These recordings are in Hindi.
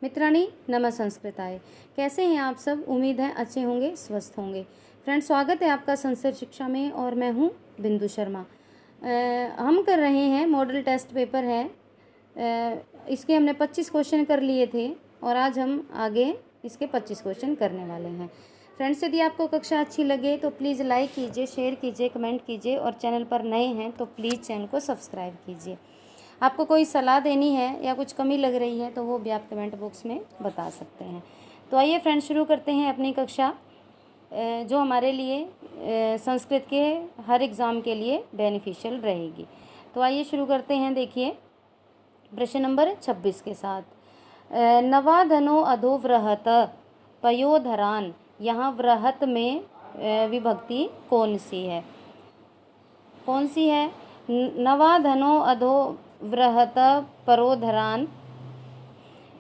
मित्राणि नमः संस्कृताय। कैसे हैं आप सब? उम्मीद है अच्छे होंगे, स्वस्थ होंगे। फ्रेंड्स, स्वागत है आपका संस्कृत शिक्षा में और मैं हूँ बिंदु शर्मा। हम कर रहे हैं मॉडल टेस्ट पेपर है। इसके हमने 25 क्वेश्चन कर लिए थे और आज हम आगे इसके 25 क्वेश्चन करने वाले हैं। फ्रेंड्स, यदि आपको कक्षा अच्छी लगे तो प्लीज़ लाइक कीजिए, शेयर कीजिए, कमेंट कीजिए और चैनल पर नए हैं तो प्लीज़ चैनल को सब्सक्राइब कीजिए। आपको कोई सलाह देनी है या कुछ कमी लग रही है तो वो भी आप कमेंट बॉक्स में बता सकते हैं। तो आइए फ्रेंड्स, शुरू करते हैं अपनी कक्षा जो हमारे लिए संस्कृत के हर एग्ज़ाम के लिए बेनिफिशियल रहेगी। तो आइए शुरू करते हैं। देखिए प्रश्न नंबर 26 के साथ, नवाधनो अधोव्रहत पयोधरान, यहाँ व्रहत में विभक्ति कौन सी है? कौन सी है? नवाधनो अधोव्रहत परोधरान,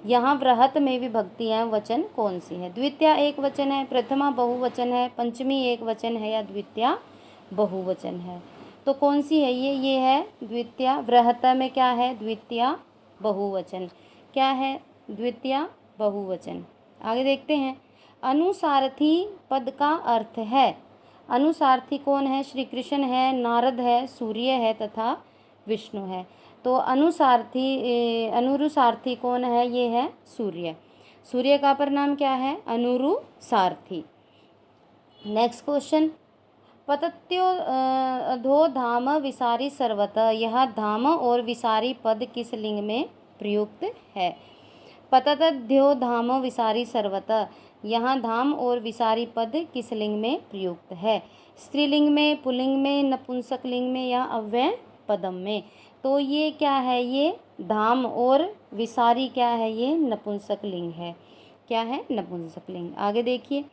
यहाँ व्रहत में विभक्ति है, वचन कौन सी है? द्वितीया एक वचन है, प्रथमा बहुवचन है, पंचमी एक वचन है या द्वितीया बहुवचन है? तो कौन सी है ये है द्वितीया। व्रहत में क्या है? द्वितीया बहुवचन। क्या है? द्वितीया बहुवचन। आगे देखते हैं। अनुसारथी पद का अर्थ है। अनुसारथी कौन है? श्री कृष्ण है, नारद है, सूर्य है तथा विष्णु है। तो अनुरुसारथी कौन है? ये है सूर्य। सूर्य का अपर नाम क्या है? अनुरुसारथी। नेक्स्ट क्वेश्चन, पतत्यो अधो धाम विसारी सर्वत, यह धाम और विसारी पद किस लिंग में प्रयुक्त है? पततध्यो धाम विसारी सर्वत, यहाँ धाम और विसारी पद किस लिंग में प्रयुक्त है? स्त्रीलिंग में, पुल्लिंग में, नपुंसक लिंग में या अव्यय पदम में? तो ये क्या है? ये धाम और विसारी क्या है? ये नपुंसक लिंग है। क्या है? नपुंसक लिंग। आगे देखिए,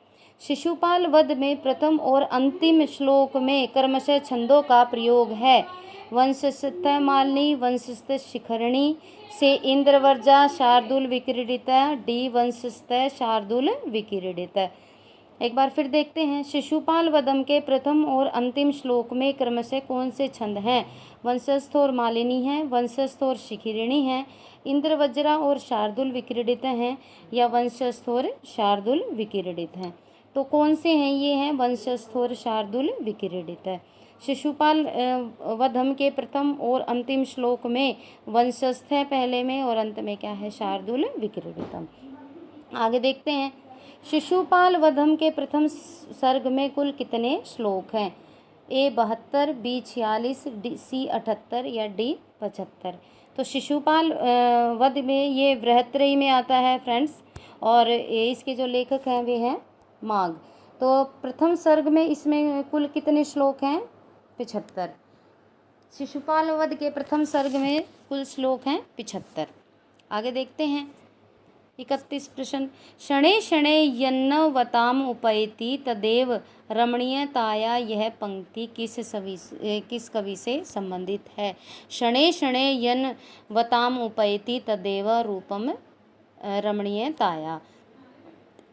शिशुपाल वध में प्रथम और अंतिम श्लोक में क्रमशः छंदों का प्रयोग है। वंशस्थ मालिनी, वंशस्थ शिखरणी, से इंद्रवर्जा शार्दुल विक्रीडित, डी वंशस्थ शार्दुल विक्रीडित। एक बार फिर देखते हैं। शिशुपाल वधम के प्रथम और अंतिम श्लोक में क्रमशः कौन से छंद हैं? वंशस्थ और मालिनी हैं, वंशस्थ और शिखिरिणी हैं, इंद्रवज्रा और शार्दुल विक्रीडित हैं या वंशस्थ और शार्दुल विक्रीडित हैं? तो कौन से हैं? ये हैं वंशस्थ और शार्दुल विक्रीडित है। शिशुपाल वधम के प्रथम और अंतिम श्लोक में वंशस्थ है पहले में और अंत में क्या है? शार्दुल विक्रीडितम। आगे देखते हैं। शिशुपाल वधम के प्रथम सर्ग में कुल कितने श्लोक हैं? ए 72, बी 46, सी 78 या डी 75? तो शिशुपाल वध में ये बृहत्त्रयी में आता है फ्रेंड्स, और इसके जो लेखक हैं वे हैं माघ। तो प्रथम सर्ग में इसमें कुल कितने श्लोक हैं? 75। शिशुपाल वध के प्रथम सर्ग में कुल श्लोक हैं 75। आगे देखते हैं 31 प्रश्न, शणे शणे यन्नवताम उपैति तदेव रमणीयताया, यह पंक्ति किस कवि से संबंधित है? शणे शणे यन्नवताम उपैति तदेव रूपम रमणीयताया।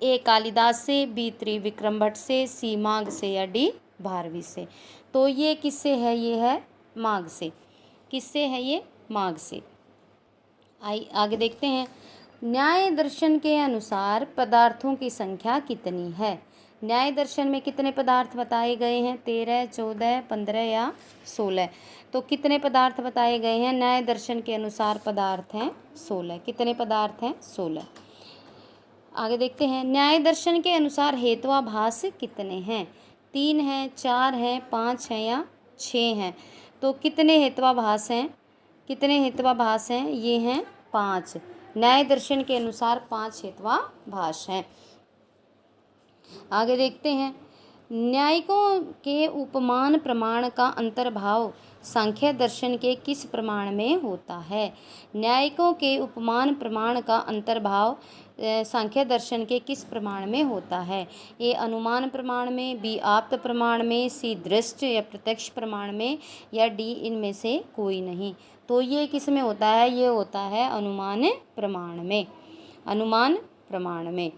ए कालिदास से, बी त्रिविक्रम भट्ट से, सी माघ से या डी भारवी से? तो ये किससे है? ये है माघ से। किससे है? ये माघ से। आगे देखते हैं। न्याय दर्शन के अनुसार पदार्थों की संख्या कितनी है? न्याय दर्शन में कितने पदार्थ बताए गए हैं? 13, 14, 15 या 16? तो कितने पदार्थ बताए गए हैं? न्याय दर्शन के अनुसार पदार्थ हैं 16। कितने पदार्थ हैं? 16। आगे देखते हैं। न्याय दर्शन के अनुसार हेत्वाभास कितने हैं? 3 हैं, 4 हैं, 5 हैं या 6 हैं? तो कितने हेत्वाभास हैं? कितने हेत्वाभास हैं? ये हैं 5। न्याय दर्शन के अनुसार 5 हेत्वाभास हैं। आगे देखते हैं। न्यायिकों के उपमान प्रमाण का अंतर्भाव सांख्य दर्शन के किस प्रमाण में होता है? न्यायिकों के उपमान प्रमाण का अंतर्भाव सांख्य दर्शन के किस प्रमाण में होता है? ए अनुमान प्रमाण में, बी आप्त प्रमाण में, सी दृष्ट या प्रत्यक्ष प्रमाण में या डी इनमें से कोई नहीं? तो ये किस में होता है? ये होता है अनुमान प्रमाण में। अनुमान प्रमाण में।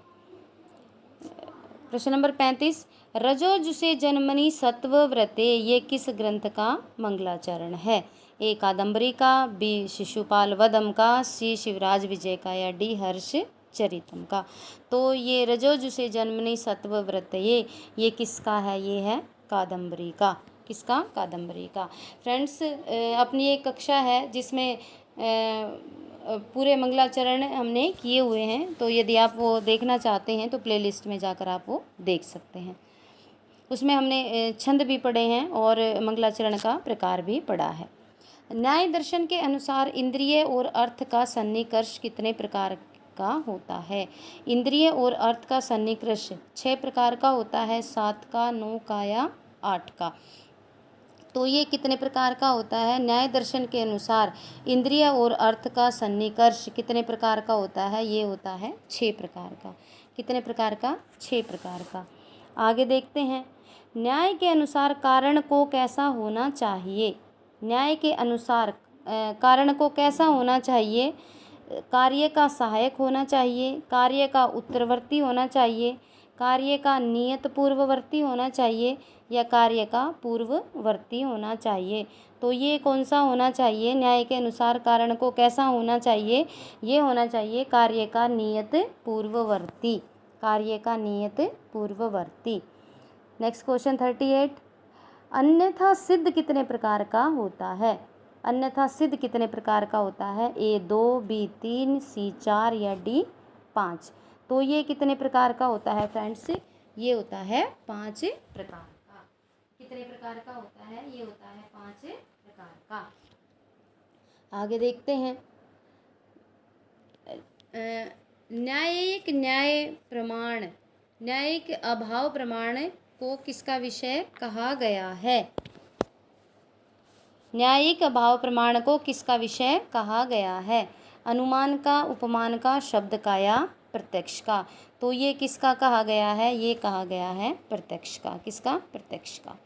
प्रश्न नंबर 35, रजोजुषे जन्मनि सत्व व्रते, ये किस ग्रंथ का मंगलाचरण है? ए कादम्बरी का, बी शिशुपाल वधम का, सी शिवराज विजय का या डी हर्ष चरितम का। तो ये रजोजुषे जन्मनि सत्व व्रतये, ये किसका है? ये है कादम्बरी का। किसका? कादम्बरी का। फ्रेंड्स, अपनी एक कक्षा है जिसमें पूरे मंगलाचरण हमने किए हुए हैं, तो यदि आप वो देखना चाहते हैं तो प्लेलिस्ट में जाकर आप वो देख सकते हैं। उसमें हमने छंद भी पढ़े हैं और मंगलाचरण का प्रकार भी पढ़ा है। न्याय दर्शन के अनुसार इंद्रिय और अर्थ का सन्निकर्ष कितने प्रकार का होता है? इंद्रिय और अर्थ का सन्निकर्ष 6 प्रकार का होता है, 7 का, 9 का या 8 का। तो ये कितने प्रकार का होता है? न्याय दर्शन के अनुसार इंद्रिय और अर्थ का सन्निकर्ष कितने प्रकार का होता है? ये होता है 6 प्रकार का। कितने प्रकार का? 6 प्रकार का। आगे देखते हैं। न्याय के अनुसार कारण को कैसा होना चाहिए? न्याय के अनुसार कारण को कैसा होना चाहिए? कार्य का सहायक होना चाहिए, कार्य का उत्तरवर्ती होना चाहिए, कार्य का नियत पूर्ववर्ती होना चाहिए या कार्य का पूर्ववर्ती होना चाहिए। तो ये कौन सा होना चाहिए? न्याय के अनुसार कारण को कैसा होना चाहिए? ये होना चाहिए कार्य का नियत पूर्ववर्ती। कार्य का नियत पूर्ववर्ती। Next question 38। अन्यथा सिद्ध कितने प्रकार का होता है? अन्यथा सिद्ध कितने प्रकार का होता है? ए 2, बी 3, सी 4 या डी 5। तो ये कितने प्रकार का होता है फ्रेंड्स? ये होता है 5 प्रकार का। कितने प्रकार का होता है? ये होता है 5 प्रकार का। आगे देखते हैं। न्यायिक न्याय प्रमाण, न्यायिक अभाव प्रमाण को किसका विषय कहा गया है? न्यायिक अभाव प्रमाण को किसका विषय कहा गया है? अनुमान का, उपमान का, शब्द का या प्रत्यक्ष का। तो ये किसका कहा गया है? ये कहा गया है प्रत्यक्ष का। किसका? प्रत्यक्ष का।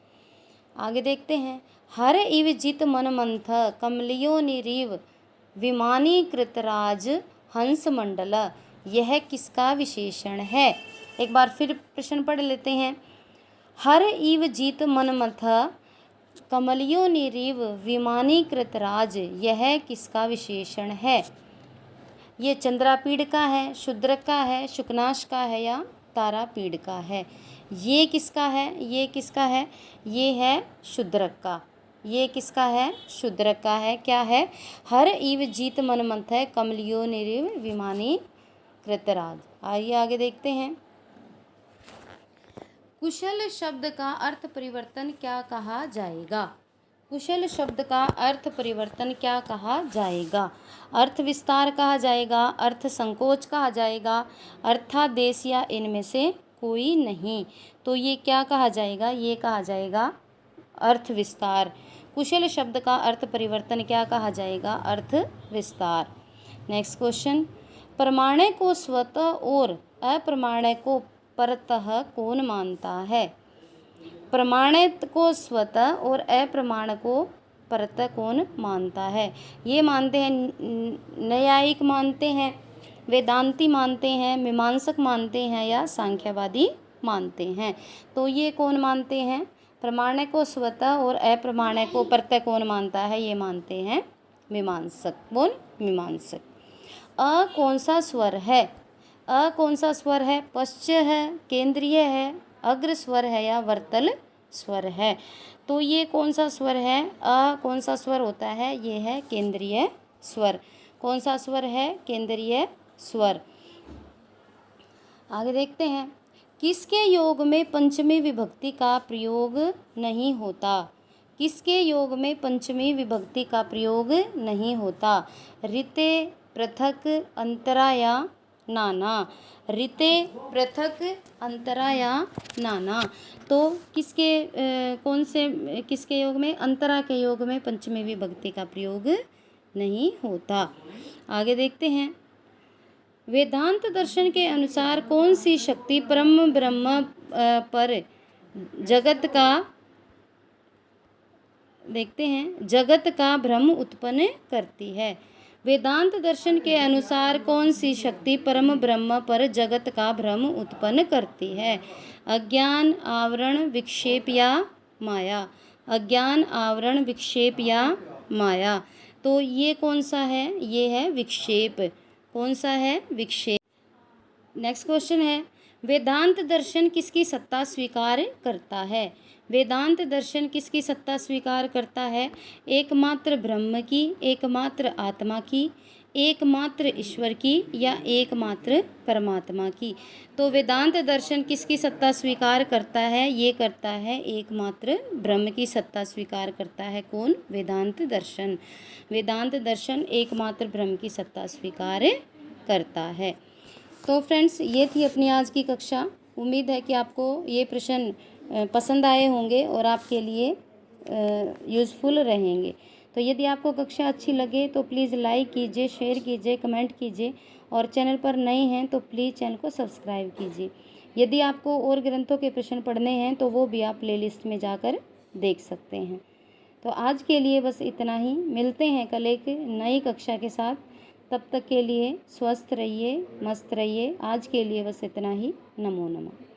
आगे देखते हैं। हर इव जित मन मंथ कमलियो निरीव विमानी कृतराज हंस मंडल, यह किसका विशेषण है? एक बार फिर प्रश्न पढ़ लेते हैं। हर इव जीत मन मथ कमलियो निरीव विमानी कृतराज, यह किसका विशेषण है? ये चंद्रापीड़ का है, शूद्रक का है, शुकनाश का है या तारापीड़ का है? ये किसका है? ये किसका है? ये है शूद्रक का। ये किसका है? शूद्रक का है। क्या है? हर इव जीत मन मंथ है कमलियो निरीव विमानी कृतराज। आइए आगे देखते हैं। कुशल शब्द का अर्थ परिवर्तन क्या कहा जाएगा? कुशल शब्द का अर्थ परिवर्तन क्या कहा जाएगा? अर्थ विस्तार कहा जाएगा, अर्थ संकोच कहा जाएगा, अर्थादेश या इनमें से कोई नहीं। तो ये क्या कहा जाएगा? ये कहा जाएगा अर्थ विस्तार। कुशल शब्द का अर्थ परिवर्तन क्या कहा जाएगा? अर्थ विस्तार। Next question. प्रमाण को स्वतः और अप्रमाण को परतः कौन मानता है? प्रमाणित को स्वतः और अप्रमाण को परतः कौन मानता है? ये मानते हैं न्यायिक मानते हैं, वेदांती मानते हैं, मीमांसक मानते हैं या सांख्यवादी मानते हैं। तो ये कौन मानते हैं? प्रमाण को स्वतः और अप्रमाण को परतः कौन मानता है? ये मानते हैं मीमांसक। कौन? मीमांसक। अ कौन सा स्वर है? अ कौन सा स्वर है? पश्च है, केंद्रीय है, अग्र स्वर है या वर्तल स्वर है? तो ये कौन सा स्वर है? अ कौन सा स्वर होता है? ये है केंद्रीय स्वर। कौन सा स्वर है? केंद्रीय स्वर। आगे देखते हैं। किसके योग में पंचमी विभक्ति का प्रयोग नहीं होता? किसके योग में पंचमी विभक्ति का प्रयोग नहीं होता? ऋते, पृथक, अंतरा या नाना। ऋते, पृथक, अंतरा या नाना। तो किसके कौन से किसके योग में? अंतरा के योग में पंचमी विभक्ति का प्रयोग नहीं होता। आगे देखते हैं। वेदांत दर्शन के अनुसार कौन सी शक्ति परम ब्रह्म पर जगत का देखते हैं जगत का भ्रम उत्पन्न करती है? वेदांत दर्शन के अनुसार कौन सी शक्ति परम ब्रह्म पर जगत का भ्रम उत्पन्न करती है? अज्ञान, आवरण, विक्षेप या माया। अज्ञान, आवरण, विक्षेप या माया। तो ये कौन सा है? ये है विक्षेप। कौन सा है? विक्षेप। नेक्स्ट क्वेश्चन है, वेदांत दर्शन किसकी सत्ता स्वीकार करता है? वेदांत दर्शन किसकी सत्ता स्वीकार करता है? एकमात्र ब्रह्म की, एकमात्र आत्मा की, एकमात्र ईश्वर की या एकमात्र परमात्मा की? तो वेदांत दर्शन किसकी सत्ता स्वीकार करता है? ये करता है एकमात्र ब्रह्म की सत्ता स्वीकार करता है। कौन? वेदांत दर्शन। वेदांत दर्शन एकमात्र ब्रह्म की सत्ता स्वीकार करता है। तो फ्रेंड्स, ये थी अपनी आज की कक्षा। उम्मीद है कि आपको ये प्रश्न पसंद आए होंगे और आपके लिए यूज़फुल रहेंगे। तो यदि आपको कक्षा अच्छी लगे तो प्लीज़ लाइक कीजिए, शेयर कीजिए, कमेंट कीजिए और चैनल पर नए हैं तो प्लीज़ चैनल को सब्सक्राइब कीजिए। यदि आपको और ग्रंथों के प्रश्न पढ़ने हैं तो वो भी आप प्लेलिस्ट में जाकर देख सकते हैं। तो आज के लिए बस इतना ही। मिलते हैं कल एक नई कक्षा के साथ। तब तक के लिए स्वस्थ रहिए, मस्त रहिए। आज के लिए बस इतना ही। नमो नमः।